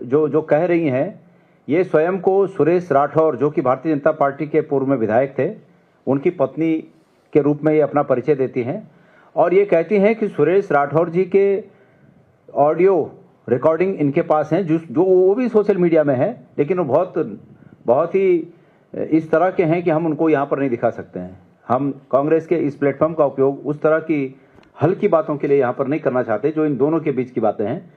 जो जो कह रही हैं, ये स्वयं को सुरेश राठौर, जो कि भारतीय जनता पार्टी के पूर्व में विधायक थे, उनकी पत्नी के रूप में ये अपना परिचय देती हैं और ये कहती हैं कि सुरेश राठौर जी के ऑडियो रिकॉर्डिंग इनके पास हैं, जो वो भी सोशल मीडिया में है, लेकिन वो बहुत ही इस तरह के हैं कि हम उनको यहाँ पर नहीं दिखा सकते हैं। हम कांग्रेस के इस प्लेटफॉर्म का उपयोग उस तरह की हल्की बातों के लिए यहाँ पर नहीं करना चाहते जो इन दोनों के बीच की बातें हैं,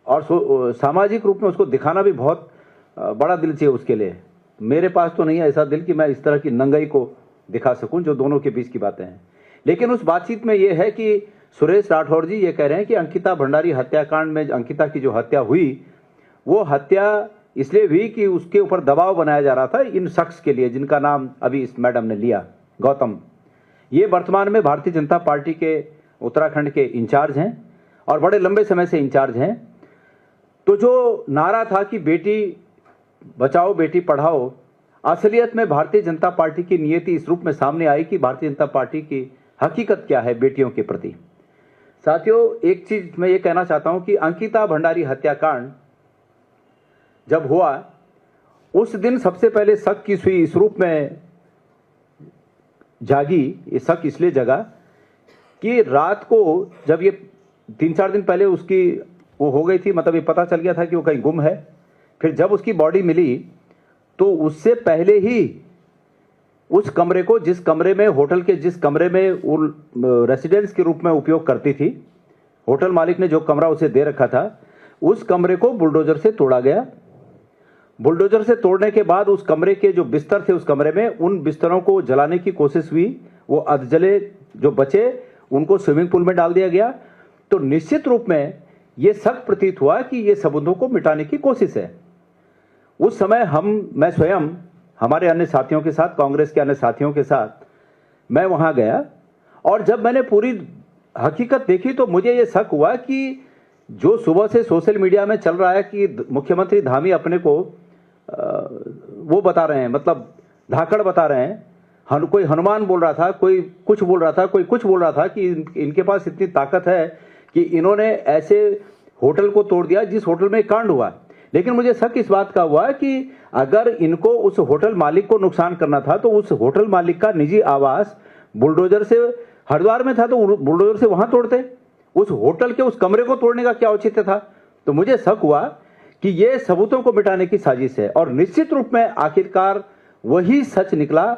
और सामाजिक रूप में उसको दिखाना भी बहुत बड़ा दिल चाहिए उसके लिए। मेरे पास तो नहीं है ऐसा दिल कि मैं इस तरह की नंगाई को दिखा सकूं जो दोनों के बीच की बातें हैं। लेकिन उस बातचीत में ये है कि सुरेश राठौर जी ये कह रहे हैं कि अंकिता भंडारी हत्याकांड में अंकिता की जो हत्या हुई, वो हत्या इसलिए हुई कि उसके ऊपर दबाव बनाया जा रहा था इन शख्स के लिए, जिनका नाम अभी इस मैडम ने लिया, गौतम। ये वर्तमान में भारतीय जनता पार्टी के उत्तराखंड के इंचार्ज हैं और बड़े लंबे समय से इंचार्ज हैं। तो जो नारा था कि बेटी बचाओ बेटी पढ़ाओ, असलियत में भारतीय जनता पार्टी की नीयति इस रूप में सामने आई कि भारतीय जनता पार्टी की हकीकत क्या है बेटियों के प्रति। साथियों, एक चीज मैं ये कहना चाहता हूं कि अंकिता भंडारी हत्याकांड जब हुआ, उस दिन सबसे पहले शक की सुई इस रूप में जागी, ये शक इसलिए जगा कि रात को जब ये 3-4 दिन पहले उसकी वो हो गई थी, मतलब ये पता चल गया था कि वो कहीं गुम है। फिर जब उसकी बॉडी मिली तो उससे पहले ही उस कमरे को, जिस कमरे में होटल के जिस कमरे में वो रेसिडेंस के रूप में उपयोग करती थी, होटल मालिक ने जो कमरा उसे दे रखा था, उस कमरे को बुलडोजर से तोड़ा गया। बुलडोजर से तोड़ने के बाद उस कमरे के जो बिस्तर थे उस कमरे में, उन बिस्तरों को जलाने की कोशिश हुई। वो अधजले जो बचे उनको स्विमिंग पूल में डाल दिया गया। तो निश्चित रूप में ये शक प्रतीत हुआ कि ये सबूतों को मिटाने की कोशिश है। उस समय मैं स्वयं हमारे अन्य साथियों के साथ, कांग्रेस के अन्य साथियों के साथ मैं वहां गया और जब मैंने पूरी हकीकत देखी तो मुझे ये शक हुआ कि जो सुबह से सोशल मीडिया में चल रहा है कि मुख्यमंत्री धामी अपने को वो बता रहे हैं, मतलब धाकड़ बता रहे हैं, कोई हनुमान बोल रहा था, कोई कुछ बोल रहा था, कोई कुछ बोल रहा था कि इनके पास इतनी ताकत है कि इन्होंने ऐसे होटल को तोड़ दिया जिस होटल में कांड हुआ। लेकिन मुझे शक इस बात का हुआ कि अगर इनको उस होटल मालिक को नुकसान करना था तो उस होटल मालिक का निजी आवास बुलडोजर से हरिद्वार में था तो बुलडोजर से वहां तोड़ते, उस होटल के उस कमरे को तोड़ने का क्या औचित्य था। तो मुझे शक हुआ कि यह सबूतों को मिटाने की साजिश है और निश्चित रूप में आखिरकार वही सच निकला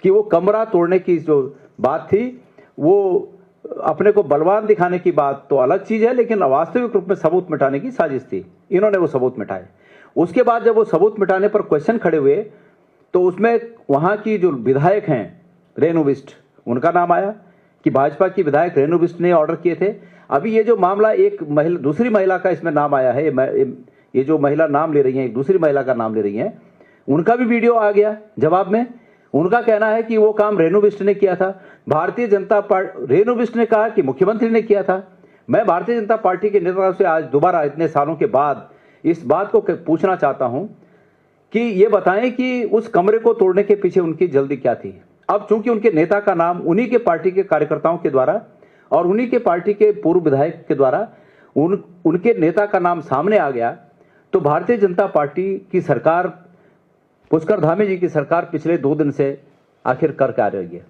कि वो कमरा तोड़ने की जो बात थी, वो अपने को बलवान दिखाने की बात तो अलग चीज है, लेकिन वास्तविक रूप में सबूत मिटाने की साजिश थी। इन्होंने वो सबूत मिटाए। उसके बाद जब वो सबूत मिटाने पर क्वेश्चन खड़े हुए तो उसमें वहां की जो विधायक हैं रेणु बिष्ट, उनका नाम आया कि भाजपा की विधायक रेणु बिष्ट ने ऑर्डर किए थे। अभी ये जो मामला, एक महिला, दूसरी महिला का इसमें नाम आया है, ये जो महिला नाम ले रही है, एक दूसरी महिला का नाम ले रही है, उनका भी वीडियो आ गया जवाब में। उनका कहना है कि वो काम रेणु बिष्ट ने किया था। भारतीय जनता पार्टी, रेणु बिष्ट ने कहा कि मुख्यमंत्री ने किया था। मैं भारतीय जनता पार्टी के नेताओं से आज दोबारा इतने सालों के बाद इस बात को पूछना चाहता हूं कि ये बताएं कि उस कमरे को तोड़ने के पीछे उनकी जल्दी क्या थी। अब चूंकि उनके नेता का नाम उन्हीं के पार्टी के कार्यकर्ताओं के द्वारा और उन्हीं के पार्टी के पूर्व विधायक के द्वारा उनके नेता का नाम सामने आ गया, तो भारतीय जनता पार्टी की सरकार, पुष्कर धामी जी की सरकार पिछले 2 दिन से आखिर कर क्या रही है।